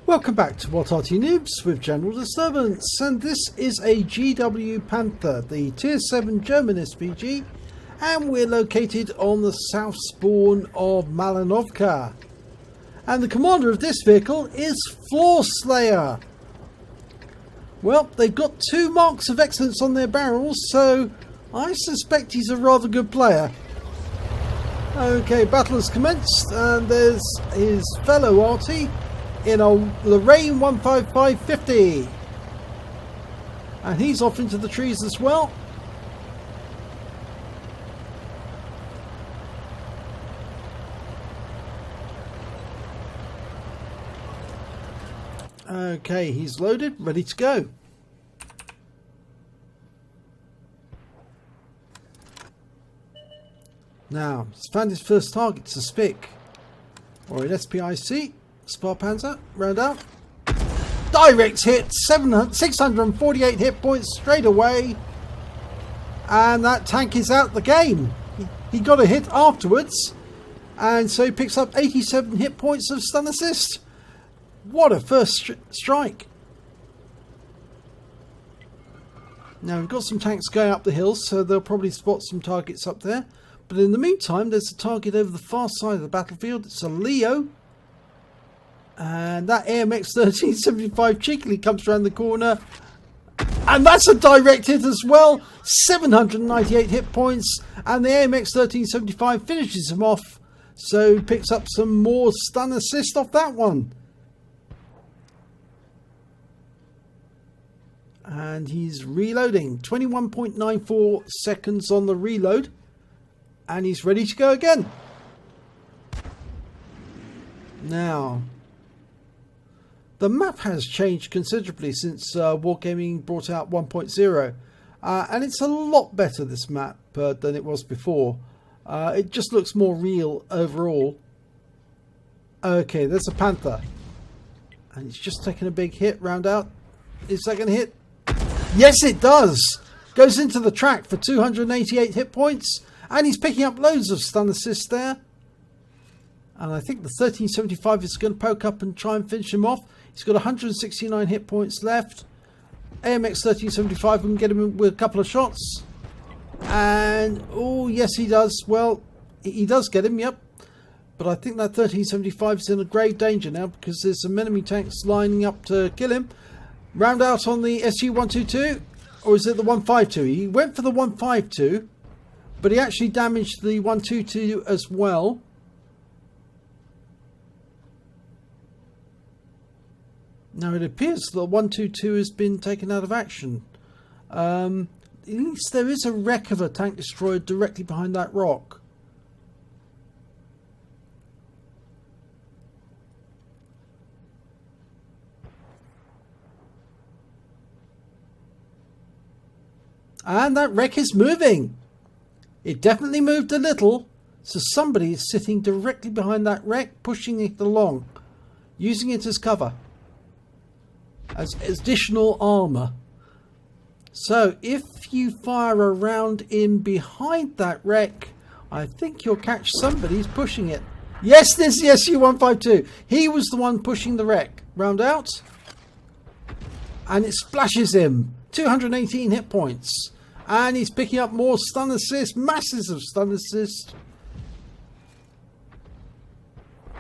Welcome back to What Arty Noobs with General Disturbance, and this is a GW Panther, the Tier 7 German SPG, and we're located on the south spawn of Malinovka. And the commander of this vehicle is floorslayer. Well, they've got 2 marks of excellence on their barrels, so I suspect he's a rather good player. Okay, battle has commenced, and there's his fellow Arty in a Lorraine 15550, and he's off into the trees as well. Okay, he's loaded, ready to go. Now, he's found his first target, it's a SPIC or an SPIC. Spar Panzer, round out. Direct hit, 648 hit points straight away. And that tank is out the game. He got a hit afterwards. And so he picks up 87 hit points of stun assist. What a first strike. Now we've got some tanks going up the hills, so they'll probably spot some targets up there. But in the meantime, there's a target over the far side of the battlefield. It's a Leo. And that AMX 1375 cheekily comes around the corner. And that's a direct hit as well. 798 hit points. And the AMX 1375 finishes him off. So picks up some more stun assist off that one. And he's reloading. 21.94 seconds on the reload. And he's ready to go again. Now, the map has changed considerably since Wargaming brought out 1.0, and it's a lot better, this map, than it was before. It just looks more real overall. Okay, there's a Panther, and he's just taken a big hit. Round out. Is that going to hit? Yes, it does. Goes into the track for 288 hit points, and he's picking up loads of stun assist there. And I think the 1375 is going to poke up and try and finish him off. He's got 169 hit points left. AMX 1375 can get him with a couple of shots. And, oh, yes, he does. Well, he does get him, yep. But I think that 1375 is in a grave danger now because there's some enemy tanks lining up to kill him. Round out on the SU-122. Or is it the 152? He went for the 152, but he actually damaged the 122 as well. Now it appears that 122 has been taken out of action. At least there is a wreck of a tank destroyer directly behind that rock. And that wreck is moving. It definitely moved a little. So somebody is sitting directly behind that wreck, pushing it along, using it as cover, as additional armor. So if you fire a round in behind that wreck, I think you'll catch somebody who's pushing it. Yes, this is the SU-152. He was the one pushing the wreck. Round out. And it splashes him. 218 hit points. And he's picking up more stun assist. Masses of stun assist.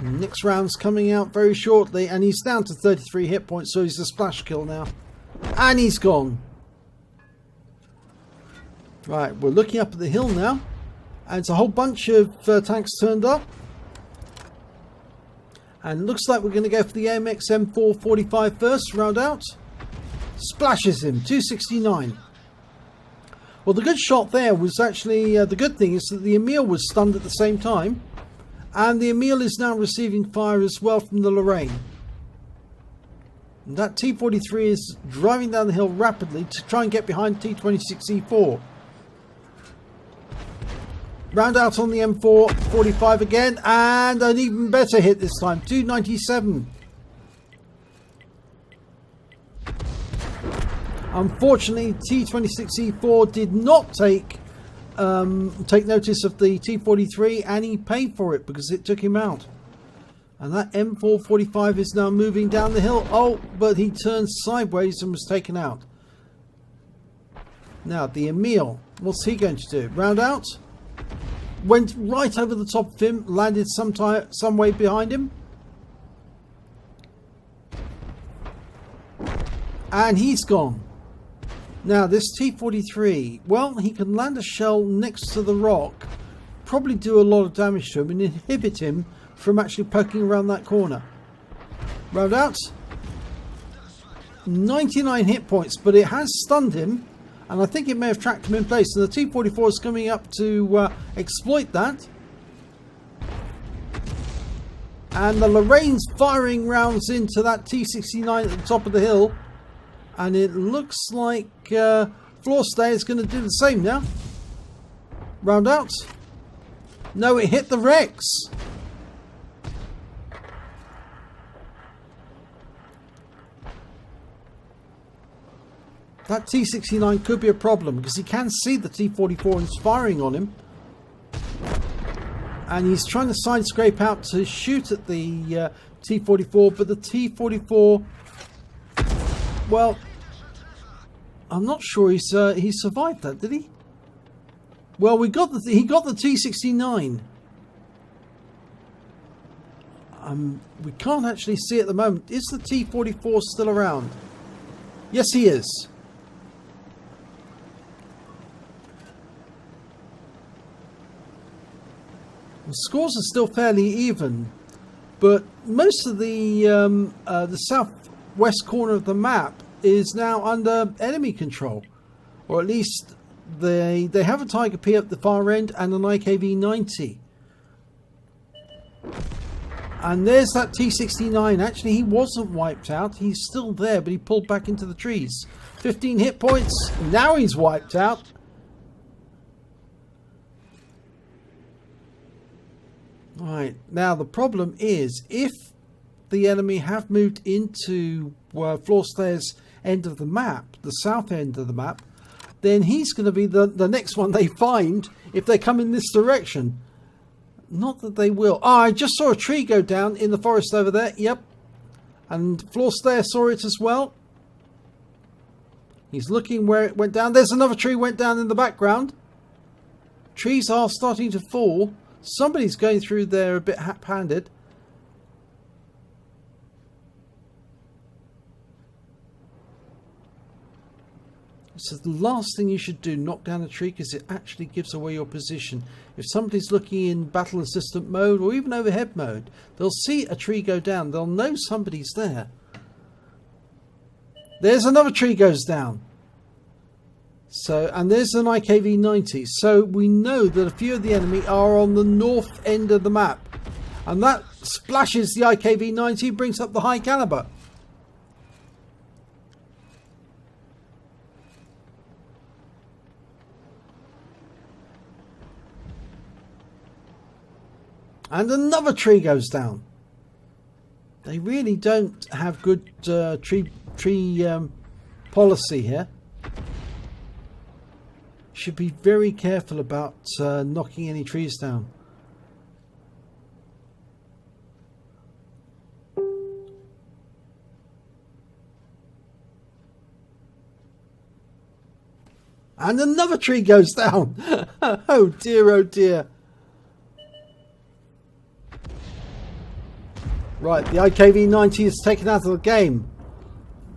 Next round's coming out very shortly, and he's down to 33 hit points, so he's a splash kill now. And he's gone. Right, we're looking up at the hill now, and it's a whole bunch of tanks turned up. And it looks like we're going to go for the AMX M445 first, round out. Splashes him, 269. Well, the good shot there was actually, the good thing is that the Emil was stunned at the same time. And the Emil is now receiving fire as well from the Lorraine. And that T-43 is driving down the hill rapidly to try and get behind T-26E4. Round out on the M445 again, and an even better hit this time, 297. Unfortunately, T-26E4 did not take notice of the T-43, and he paid for it because it took him out. And that M445 is now moving down the hill. Oh, but he turned sideways and was taken out. Now, the Emil, what's he going to do? Round out? Went right over the top of him, landed some way behind him. And he's gone. Now, this T-43, well, he can land a shell next to the rock, probably do a lot of damage to him and inhibit him from actually poking around that corner. Round out. 99 hit points, but it has stunned him, and I think it may have tracked him in place, and the T-44 is coming up to exploit that. And the Lorraine's firing rounds into that T-69 at the top of the hill, and it looks like floorslayer is going to do the same now. Round out. No, it hit the Rex. That T-69 could be a problem because he can see the T-44 and firing on him. And he's trying to side scrape out to shoot at the T-44, but the T-44, well, I'm not sure he survived that, did he? Well, he got the T-69. We can't actually see at the moment. Is the T-44 still around? Yes, he is. The scores are still fairly even, but most of the southwest corner of the map is now under enemy control, or at least they have a Tiger P at the far end and an IKV-90. And there's that T-69. Actually, he wasn't wiped out. He's still there, but he pulled back into the trees. 15 hit points. Now he's wiped out. Right, now the problem is if the enemy have moved into Floorslayer's end of the map, the south end of the map, then he's going to be the next one they find if they come in this direction. Not that they will. Oh, I just saw a tree go down in the forest over there. Yep. And Floorslayer saw it as well. He's looking where it went down. There's another tree went down in the background. Trees are starting to fall. Somebody's going through there a bit hap-handed. So the last thing you should do, knock down a tree, because it actually gives away your position. If somebody's looking in battle assistant mode or even overhead mode, they'll see a tree go down. They'll know somebody's there. There's another tree goes down. So, and there's an IKV-90. So we know that a few of the enemy are on the north end of the map. And that splashes the IKV-90, brings up the high caliber. And another tree goes down. They really don't have good tree policy here. Should be very careful about knocking any trees down. And another tree goes down. Oh dear, oh dear. Right, the IKV-90 is taken out of the game.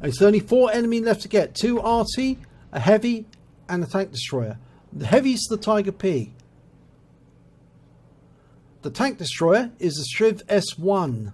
There's only 4 enemy left to get. 2 Arty, a heavy, and a tank destroyer. The heavy's the Tiger P. The tank destroyer is a Striv S1.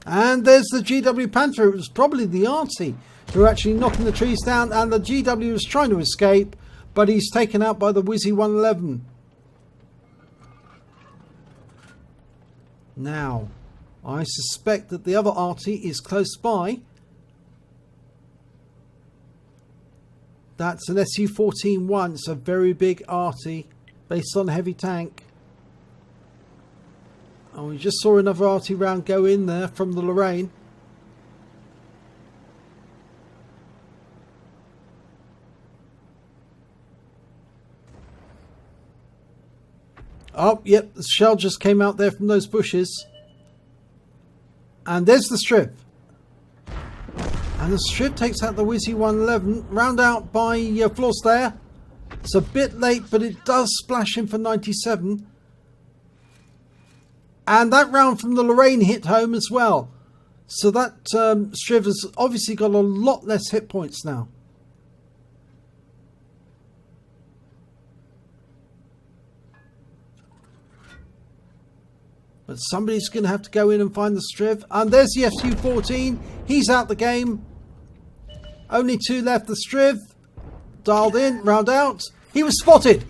And there's the GW Panther. It was probably the Arty who were actually knocking the trees down, and the GW was trying to escape, but he's taken out by the Wizzy 111. Now, I suspect that the other Arty is close by. That's an SU-14-1. It's a very big Arty based on a heavy tank. And we just saw another Arty round go in there from the Lorraine. Oh, yep, the shell just came out there from those bushes. And there's the strip. And the strip takes out the Wizzy 111, round out by floorslayer. It's a bit late, but it does splash him for 97. And that round from the Lorraine hit home as well. So that Striv has obviously got a lot less hit points now. But somebody's going to have to go in and find the Striv. And there's the SU-14. He's out the game. Only 2 left. The Striv dialed in, round out. He was spotted.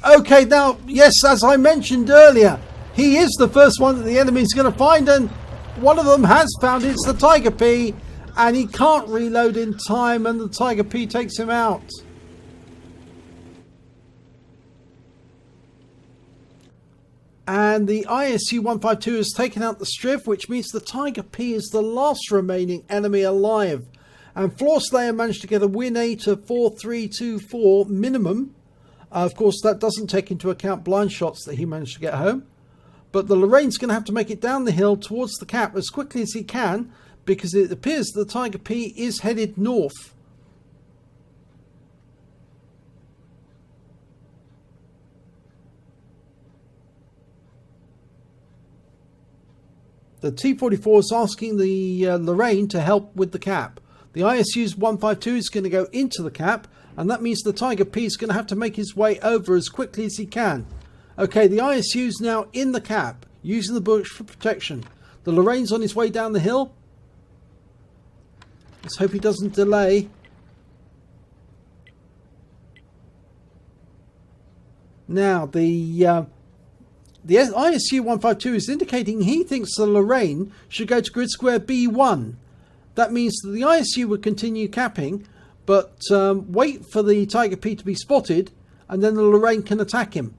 Okay, now, yes, as I mentioned earlier, he is the first one that the enemy's going to find. And one of them has found it. It's the Tiger P. And he can't reload in time. And the Tiger P takes him out. And the ISU-152 has taken out the Striv, which means the Tiger P is the last remaining enemy alive. And floorslayer managed to get a win 8 of 4-3-2-4 minimum. Of course, that doesn't take into account blind shots that he managed to get home. But the Lorraine's going to have to make it down the hill towards the cap as quickly as he can, because it appears the Tiger P is headed north. The T-44 is asking the Lorraine to help with the cap. The ISU's 152 is going to go into the cap, and that means the Tiger P is going to have to make his way over as quickly as he can. Okay, the ISU's now in the cap, using the bush for protection. The Lorraine's on his way down the hill. Let's hope he doesn't delay. Now, the ISU-152 is indicating he thinks the Lorraine should go to grid square B1. That means that the ISU would continue capping, but wait for the Tiger P to be spotted, and then the Lorraine can attack him.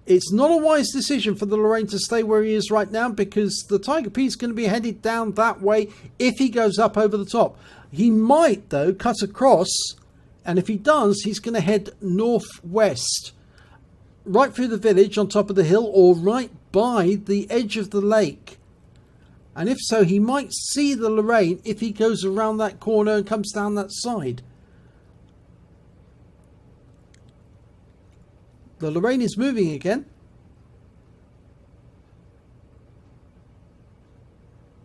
It's not a wise decision for the Lorraine to stay where he is right now, because the Tiger P is going to be headed down that way if he goes up over the top. He might, though, cut across, and if he does, he's going to head northwest. Right through the village on top of the hill, or right by the edge of the lake. And if so, he might see the Lorraine if he goes around that corner and comes down that side. The Lorraine is moving again.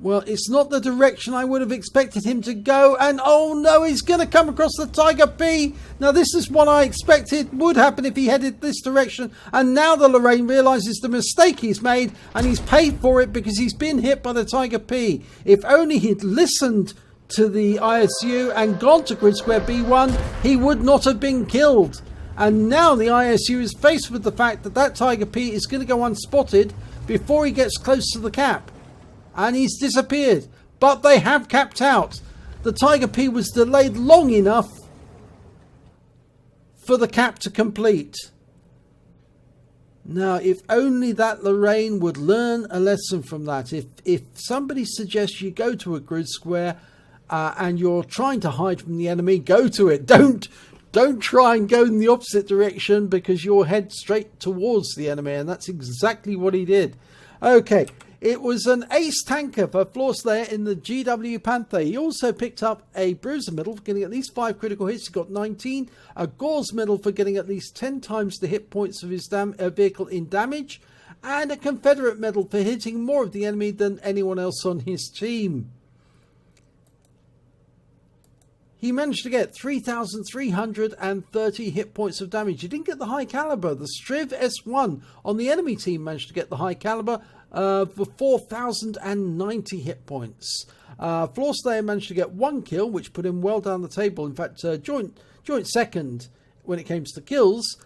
Well, it's not the direction I would have expected him to go. And oh no, he's going to come across the Tiger P. Now this is what I expected would happen if he headed this direction. And now the Lorraine realises the mistake he's made, and he's paid for it because he's been hit by the Tiger P. If only he'd listened to the ISU and gone to grid square B1, he would not have been killed. And now the ISU is faced with the fact that that Tiger P is going to go unspotted before he gets close to the cap. And he's disappeared. But they have capped out. The Tiger P was delayed long enough for the cap to complete. Now, if only that Lorraine would learn a lesson from that. If somebody suggests you go to a grid square and you're trying to hide from the enemy, go to it. Don't try and go in the opposite direction, because you'll head straight towards the enemy. And that's exactly what he did. Okay. It was an ace tanker for floorslayer in the GW Panther. He also picked up a bruiser medal for getting at least 5 critical hits. He got 19. A Gore's medal for getting at least 10 times the hit points of his vehicle in damage. And a Confederate medal for hitting more of the enemy than anyone else on his team. He managed to get 3,330 hit points of damage. He didn't get the high caliber. The Striv S1 on the enemy team managed to get the high caliber for 4,090 hit points. Floorslayer managed to get 1 kill, which put him well down the table. In fact, joint second when it came to kills,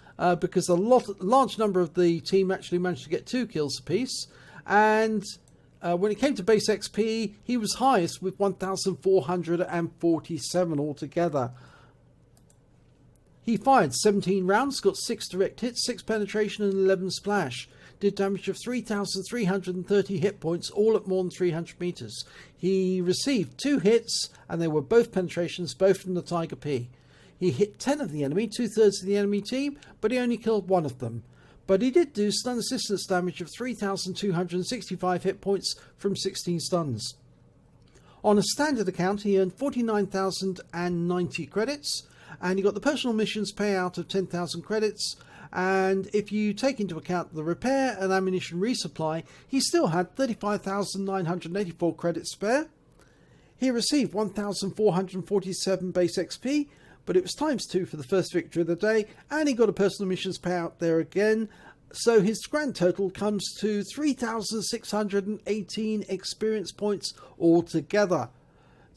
because a large number of the team actually managed to get 2 kills apiece. And when it came to base XP, he was highest with 1,447 altogether. He fired 17 rounds, got 6 direct hits, 6 penetration and 11 splash. Did damage of 3,330 hit points, all at more than 300 meters. He received 2 hits, and they were both penetrations, both from the Tiger P. He hit 10 of the enemy, 2/3 of the enemy team, but he only killed 1 of them. But he did do stun assistance damage of 3,265 hit points from 16 stuns. On a standard account, he earned 49,090 credits, and he got the personal missions payout of 10,000 credits. And if you take into account the repair and ammunition resupply, he still had 35,984 credits spare. He received 1,447 base XP, but it was ×2 for the first victory of the day, and he got a personal missions payout there again. So his grand total comes to 3,618 experience points altogether.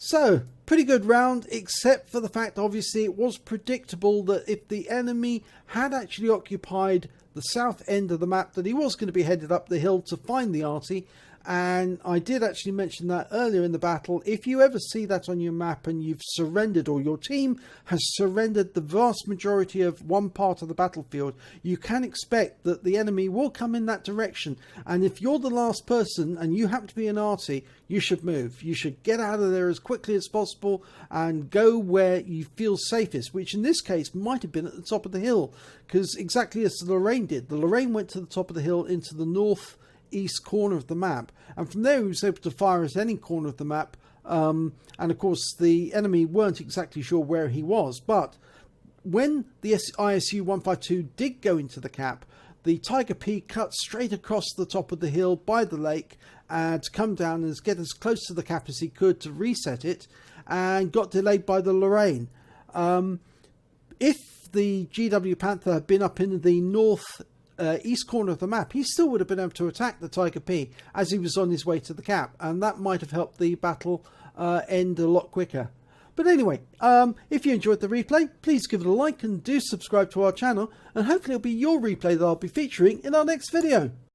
So, pretty good round, except for the fact, obviously, it was predictable that if the enemy had actually occupied the south end of the map, that he was going to be headed up the hill to find the Arty. And I did actually mention that earlier in the battle. If you ever see that on your map and you've surrendered, or your team has surrendered the vast majority of one part of the battlefield, you can expect that the enemy will come in that direction. And if you're the last person and you happen to be an Arty, you should move. You should get out of there as quickly as possible and go where you feel safest, which in this case might have been at the top of the hill, because exactly as the Lorraine did. The Lorraine went to the top of the hill into the northeast corner of the map, and from there he was able to fire at any corner of the map, and of course the enemy weren't exactly sure where he was. But when the ISU 152 did go into the cap, the Tiger P cut straight across the top of the hill by the lake to come down and get as close to the cap as he could to reset it, and got delayed by the Lorraine. If the GW Panther had been up in the north east corner of the map, he still would have been able to attack the Tiger P as he was on his way to the cap, and that might have helped the battle end a lot quicker. But anyway, if you enjoyed the replay, please give it a like and do subscribe to our channel, and hopefully it'll be your replay that I'll be featuring in our next video.